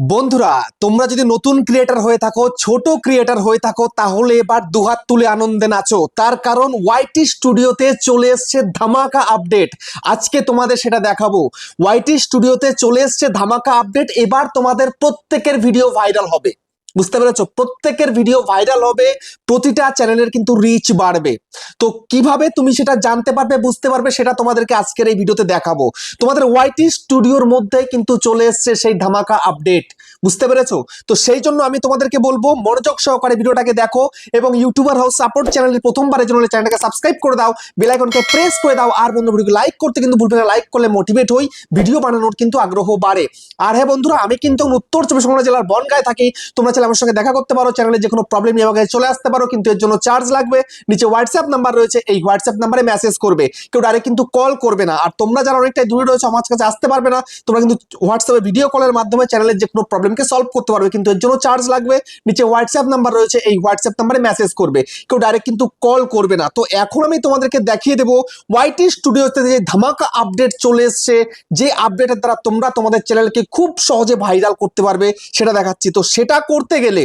বন্ধুরা, তোমরা যদি নতুন ক্রিয়েটার হয়ে থাকো, ছোট ক্রিয়েটার হয়ে থাকো, তাহলে এবার দুহাত তুলে আনন্দে নাচো। তার কারণ ওয়াইটি স্টুডিওতে চলে এসছে ধামাকা আপডেট। আজকে তোমাদের সেটা দেখাবো। ওয়াইটি স্টুডিওতে চলে এসছে ধামাকা আপডেট। এবার তোমাদের প্রত্যেকের ভিডিও ভাইরাল হবে। বুঝতে পেরেছো? প্রত্যেকের ভিডিও ভাইরাল হবে, প্রতিটা চ্যানেলের কিন্তু রিচ বাড়বে। তো কিভাবে তুমি সেটা জানতে পারবে, বুঝতে পারবে, সেটা তোমাদেরকে আজকের এই ভিডিওতে দেখাবো। তোমাদের ওয়াইটি স্টুডিওর মধ্যেই কিন্তু চলে এসছে সেই ধামাকা আপডেট। বুঝতে পেরেছো? তো সেই জন্য আমি তোমাদেরকে বলবো মনোযোগ সহকারে ভিডিওটাকে দেখো এবং ইউটিউবার হাউস সাপোর্ট চ্যানেলের প্রথমবারের জন্য চ্যানেলটাকে সাবস্ক্রাইব করে দাও, বেল আইকনকে প্রেস করে দাও। আর বন্ধু, ভিডিওকে লাইক করতে কিন্তু ভুলবে না। লাইক করলে মোটিভেট হই, ভিডিও বানানোর কিন্তু আগ্রহ বাড়ে। আর হ্যাঁ বন্ধুরা, আমি কিন্তু উত্তর চব্বিশ পরগনা জেলার বনগাঁয় থাকি। তোমরা চাইলে আমার সঙ্গে দেখা করতে পারো, চ্যানেলে যে কোনো প্রবলেম নিয়ে আমাকে চলে আসতে পারো, কিন্তু এর জন্য চার্জ লাগবে। নিচে হোয়াটসঅ্যাপ নাম্বার রয়েছে, এই হোয়াটসঅ্যাপ নাম্বারে মেসেজ করবে, কেউ ডাইরেক্ট কিন্তু কল করবে না। আর তোমরা যারা অনেকটাই দূরে রয়েছে, আমার কাছে আসতে পারবে না, তোমরা কিন্তু হোয়াটসঅ্যাপে ভিডিও কলের মাধ্যমে চ্যানেলের যে কোনো প্রবলেমকে সলভ করতে পারবে, কিন্তু এর জন্য চার্জ লাগবে। নিচে হোয়াটসঅ্যাপ নাম্বার রয়েছে, এই হোয়াটসঅ্যাপ নাম্বারে মেসেজ করবে, কেউ ডাইরেক্ট কিন্তু কল করবে না। তো এখন আমি তোমাদেরকে দেখিয়ে দেবো ওয়াইটি স্টুডিওতে যে ধামাকা আপডেট চলে এসছে, যে আপডেটের দ্বারা তোমরা তোমাদের চ্যানেলকে খুব সহজে ভাইরাল করতে পারবে, সেটা দেখাচ্ছি। তো সেটা করতে গেলে,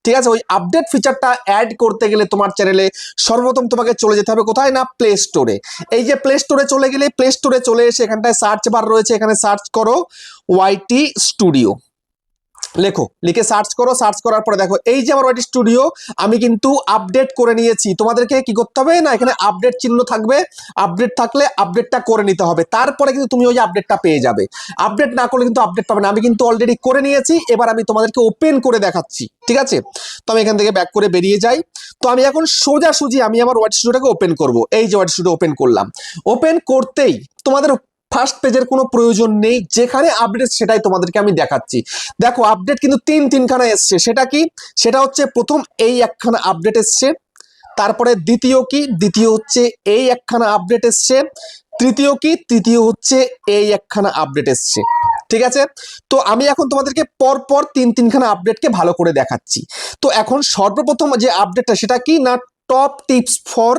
ঠিক আছে, ওই আপডেট ফিচারটা অ্যাড করতে গেলে তোমার চ্যানেলে সর্বপ্রথম তোমাকে চলে যেতে হবে কোথায় না, প্লে স্টোরে। এই যে প্লে স্টোরে চলে গেলে, প্লে স্টোরে চলে এসে এখানটায় সার্চ বার রয়েছে, এখানে সার্চ করো ওয়াইটি স্টুডিও, লেখো, লিখে সার্চ করো। সার্চ করার পরে দেখো এই যে আমার ওয়াইটি স্টুডিও, আমি কিন্তু আপডেট করে নিয়েছি। তোমাদেরকে কি করতে হবে না, এখানে আপডেট চিহ্ন থাকবে, আপডেট থাকলে আপডেটটা করে নিতে হবে, তারপরে কিন্তু তুমি ওই আপডেটটা পেয়ে যাবে। আপডেট না করলে কিন্তু আপডেট পাবে না। আমি কিন্তু অলরেডি করে নিয়েছি, এবার আমি তোমাদেরকে ওপেন করে দেখাচ্ছি, ঠিক আছে? তো আমি এখান থেকে ব্যাক করে বেরিয়ে যাই। তো আমি এখন সোজাসুজি আমি আমার ওয়াইটি স্টুডিওটাকে ওপেন করব। এই যে ওয়াইটি স্টুডিও ওপেন করলাম, ওপেন করতেই তোমাদের ফার্স্ট পেজের কোনো প্রয়োজন নেই, যেখানে আপডেট সেটাই তোমাদেরকে আমি দেখাচ্ছি। দেখো আপডেট কিন্তু তিনখানা এসছে। সেটা কি? সেটা হচ্ছে প্রথম এই একখানা আপডেট এসছে, তারপরে দ্বিতীয় কি, দ্বিতীয় হচ্ছে এই একখানা আপডেট এসছে, তৃতীয় কি, তৃতীয় হচ্ছে এই একখানা আপডেট এসছে, ঠিক আছে? তো আমি এখন তোমাদেরকে পরপর তিনখানা আপডেটকে ভালো করে দেখাচ্ছি। তো এখন সর্বপ্রথম যে আপডেটটা, সেটা কি না, top tips for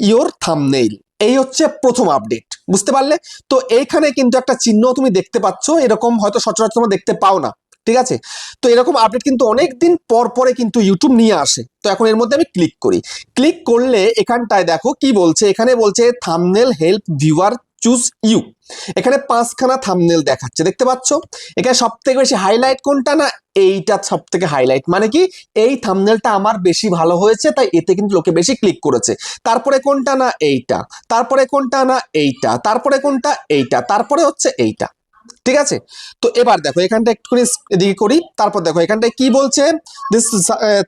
your thumbnail. এই হচ্ছে প্রথম আপডেট, বুঝতে পারলে? তো এইখানে কিন্তু একটা চিহ্ন তুমি দেখতে পাচ্ছ, এরকম হয়তো সচরাচর তোমরা দেখতে পাও না, ঠিক আছে? তো এরকম আপডেট কিন্তু অনেকদিন পর পরে কিন্তু ইউটিউব নিয়ে আসে। তো এখন এর মধ্যে আমি ক্লিক করি। ক্লিক করলে এখানটায় দেখো কি বলছে, এখানে বলছে thumbnail help viewer choose you. এখানে 5খানা থাম্বনেল দেখাচ্ছে, দেখতে পাচ্ছ? এখানে সব থেকে বেশি হাইলাইট কোনটা না, এইটা সব থেকে হাইলাইট, মানে কি এই থাম্বনেলটা আমার বেশি ভালো হয়েছে, তাই এতে কিন্তু লোকে বেশি ক্লিক করেছে। তারপরে কোনটা না, এইটা। তারপরে কোনটা না, এইটা। তারপরে কোনটা, এইটা। তারপরে হচ্ছে এইটা, ঠিক আছে? তো এবার দেখো এখানটা একটুখানি এদিকে করি। তারপর দেখো এখানটায় কি বলছে, this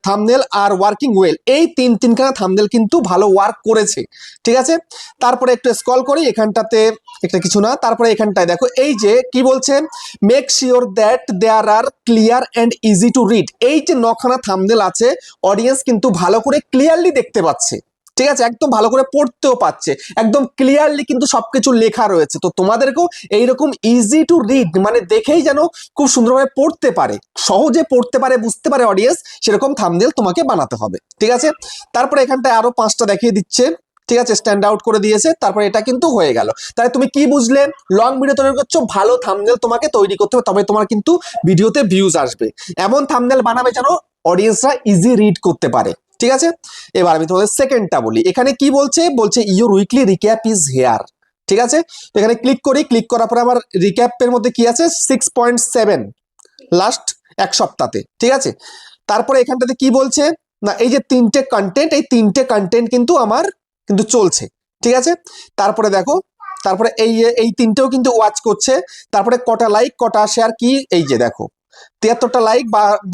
thumbnail are working well. এই তিনখানা থাম্বনেল কিন্তু ভালো ওয়ার্ক করেছে, ঠিক আছে? তারপরে একটু স্ক্রল করি, এখানটাতে একটা কিছু না। তারপরে এখানটায় দেখো এই যে কি বলছে, make sure that there are clear and easy to read. এই যে 9খানা থাম্বনেল আছে, অডিয়েন্স কিন্তু ভালো করে ক্লিয়ারলি দেখতে পাচ্ছে, ঠিক আছে? একদম ভালো করে পড়তেও পাচ্ছে, একদম ক্লিয়ারলি কিন্তু সবকিছু লেখা রয়েছে। তো তোমাদেরকেও এইরকম ইজি টু রিড, মানে দেখেই যেন খুব সুন্দরভাবে পড়তে পারে, সহজে পড়তে পারে, বুঝতে পারে অডিয়েন্স, সেরকম থাম্বনেল তোমাকে বানাতে হবে, ঠিক আছে? তারপরে এখানটায় আরো 5টা দেখিয়ে দিচ্ছে, ঠিক আছে? স্ট্যান্ড আউট করে দিয়েছে। তারপরে এটা কিন্তু হয়ে গেল। তাহলে তুমি কি বুঝলে? লং ভিডিও তৈরি করছো, ভালো থাম্বনেল তোমাকে তৈরি করতে হবে, তবে তোমার কিন্তু ভিডিওতে ভিউজ আসবে। এমন থাম্বনেল বানাবে যেন অডিয়েন্সরা ইজি রিড করতে পারে, ঠিক আছে? এবার আমি তোমাদের সেকেন্ডটা বলি। এখানে কি বলছে, বলছে your weekly recap is here, ঠিক আছে? তো এখানে ক্লিক করি। ক্লিক করার পরে আমার রিক্যাপের মধ্যে কি আছে, 6.7 লাস্ট এক সপ্তাহে, ঠিক আছে? তারপরে এখানটাতে কি বলছে না, এই যে 3টে কন্টেন্ট, এই 3টে কন্টেন্ট কিন্তু আমার কিন্তু চলছে, ঠিক আছে? তারপরে দেখো, তারপরে এই 3টেও কিন্তু ওয়াচ করছে। তারপরে কটা লাইক, কটা শেয়ার, কি এই যে দেখো 73টা লাইক,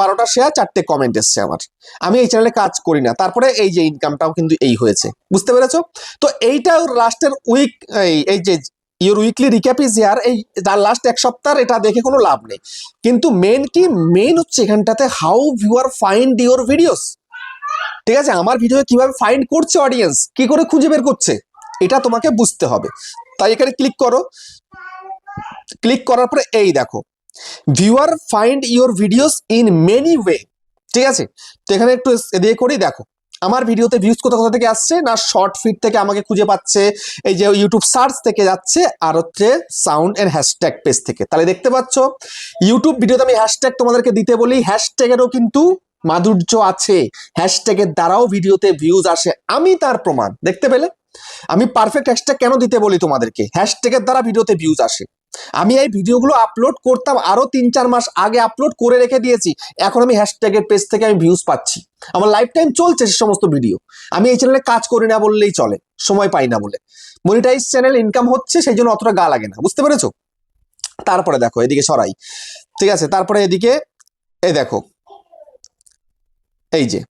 12টা শেয়ার, 4টে কমেন্ট এসছে আমার। আমি এই চ্যানেলে কাজ করি না। তারপরে এই যে ইনকামটাও কিন্তু এই হয়েছে, বুঝতে পেরেছো? তো এইটাও লাস্টের উইক, এই যে your weekly recap is here, এই তার লাস্ট এক সপ্তাহ, এটা দেখে কোনো লাভ নেই। কিন্তু মেন কি, মেন হচ্ছে এখানটাতে how viewer find your videos, ঠিক আছে? আমার ভিডিও কিভাবে ফাইন্ড করছে অডিয়েন্স, কি করে খুঁজে বের করছে, এটা তোমাকে বুঝতে হবে। তাই এখানে ক্লিক করো। ক্লিক করার পরে এই দেখো, viewer find your videos in many way, ঠিক আছে? তো এখানে একটু এদিকে করি, দেখো আমার ভিডিওতে ভিউজ কোথা কোথা থেকে আসছে না, শর্ট ফিড থেকে আমাকে খুঁজে পাচ্ছে, এই যে ইউটিউব সার্চ থেকে যাচ্ছে, আর হচ্ছে সাউন্ড এন্ড হ্যাশট্যাগ পেজ থেকে। তাহলে দেখতে পাচ্ছ ইউটিউব ভিডিওতে আমি হ্যাশট্যাগ তোমাদেরকে দিতে বলি, হ্যাশট্যাগেরও কিন্তু মাধুর্য আছে, হ্যাশট্যাগের দ্বারাও ভিডিওতে ভিউজ আসে, আমি তার প্রমাণ। দেখতে পেলে আমি পারফেক্ট হ্যাশট্যাগ কেন দিতে বলি তোমাদেরকে, হ্যাশট্যাগের দ্বারা ভিডিওতে ভিউজ আসে। আমি এই ভিডিওগুলো আপলোড করতাম আরো 3-4 মাস আগে, আপলোড করে রেখে দিয়েছি, এখন আমি হ্যাশট্যাগের পেজ থেকে আমি ভিউজ পাচ্ছি, আমার লাইফ টাইম চলছে সে সমস্ত ভিডিও। আমি এই চ্যানেলে কাজ করি না বললেই চলে, সময় পাই না বলে, মনিটাইজ চ্যানেল ইনকাম হচ্ছে সেই জন্য অতটা গা লাগে না, বুঝতে পেরেছো? তারপরে দেখো এদিকে সরাই, ঠিক আছে, তারপরে এদিকে এই দেখো, এই যে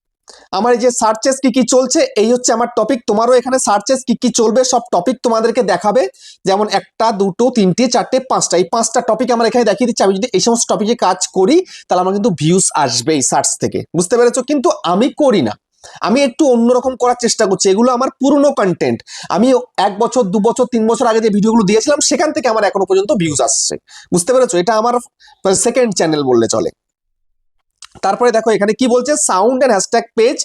আমার এই যে সার্চেস কি কি চলছে, এই হচ্ছে আমার টপিক। তোমারও এখানে সার্চেস কি কি চলবে সব টপিক তোমাদেরকে দেখাবে, যেমন 1টা 2টো 3টে 4টে 5টা, এই 5টা টপিক আমার এখানে দেখিয়ে দিচ্ছি। আমি যদি এই সমস্ত টপিকে কাজ করি তাহলে আমার কিন্তু ভিউজ আসবে এই সার্চ থেকে, বুঝতে পেরেছো? কিন্তু আমি করি না, আমি একটু অন্যরকম করার চেষ্টা করছি, এগুলো আমার পুরনো কন্টেন্ট, আমি 1 বছর 2 বছর 3 বছর আগে যে ভিডিওগুলো দিয়েছিলাম সেখান থেকে আমার এখনো পর্যন্ত ভিউজ আসছে, বুঝতে পেরেছো? এটা আমার সেকেন্ড চ্যানেল বললে চলে। তারপরে দেখো এখানে কি বলছে, sound and hashtag page,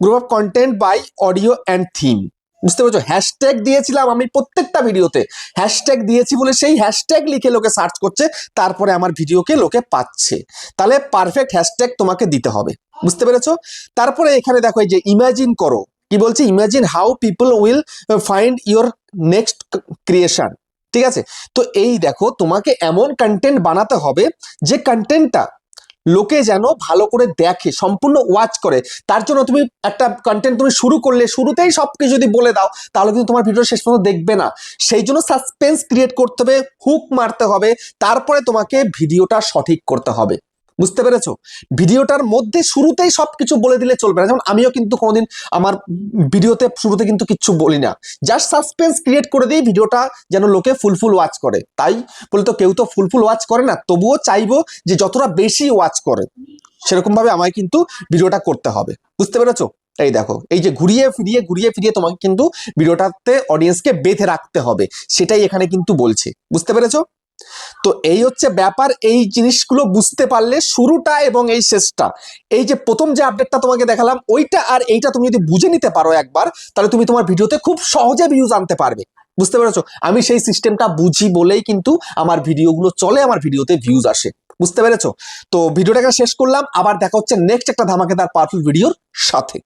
group of content by audio and theme, বুঝতে পেরেছো? হ্যাশট্যাগ দিয়েছিলাম আমি প্রত্যেকটা ভিডিওতে, হ্যাশট্যাগ দিয়েছি বলে সেই হ্যাশট্যাগ লিখে লোকে সার্চ করছে, তারপরে আমার ভিডিওকে লোকে পাচ্ছে। তাহলে পারফেক্ট হ্যাশট্যাগ তোমাকে দিতে হবে, বুঝতে পেরেছো? তারপরে এখানে দেখো এই যে ইমাজিন করো, কি বলছে, imagine how people will find your next creation, ঠিক আছে? তো এই দেখো তোমাকে এমন কন্টেন্ট বানাতে হবে যে কন্টেন্টটা লোকে যেন ভালো করে দেখে, সম্পূর্ণ ওয়াচ করে। তার জন্য তুমি একটা কন্টেন্ট তুমি শুরু করলে শুরুতেই সবকিছু যদি বলে দাও তাহলে কিন্তু তোমার ভিডিও শেষ পর্যন্ত দেখবে না। সেই জন্য সাসপেন্স ক্রিয়েট করতে হবে, হুক মারতে হবে, তারপরে তোমাকে ভিডিওটা সঠিক করতে হবে, বুঝতে পেরেছো? ভিডিওটার মধ্যে শুরুতেই সবকিছু বলে দিলে চলবে না, যেমন আমিও কিন্তু কোনোদিন আমার ভিডিওতে শুরুতে কিন্তু কিচ্ছু বলি না, জাস্ট সাসপেন্স ক্রিয়েট করে দিই ভিডিওটা যেন লোকে ফুল ওয়াচ করে। তাই বলে তো কেউ তো ফুল ওয়াচ করে না, তবুও চাইবো যে যতটা বেশি ওয়াচ করে সেরকম ভাবে আমায় কিন্তু ভিডিওটা করতে হবে, বুঝতে পেরেছো? এই দেখো এই যে ঘুরিয়ে ফিরিয়ে তোমাকে কিন্তু ভিডিওটাতে অডিয়েন্সকে বেঁধে রাখতে হবে, সেটাই এখানে কিন্তু বলছে, বুঝতে পেরেছো? তো এই হচ্ছে ব্যাপার, এই জিনিসগুলো বুঝতে পারলে শুরুটা এবং এই শেষটা, এই যে প্রথম যে আপডেটটা তোমাকে দেখালাম ওইটা আর এইটা তুমি যদি বুঝে নিতে পারো একবার, তাহলে তুমি তোমার ভিডিওতে খুব সহজে ভিউজ আনতে পারবে, বুঝতে পেরেছো? আমি সেই সিস্টেমটা বুঝি বলেই কিন্তু আমার ভিডিওগুলো চলে, আমার ভিডিওতে ভিউজ আসে, বুঝতে পেরেছো? তো ভিডিওটাকে শেষ করলাম, আবার দেখা হচ্ছে নেক্সট একটা ধামাকেদার পাওয়ারফুল ভিডিওর সাথে।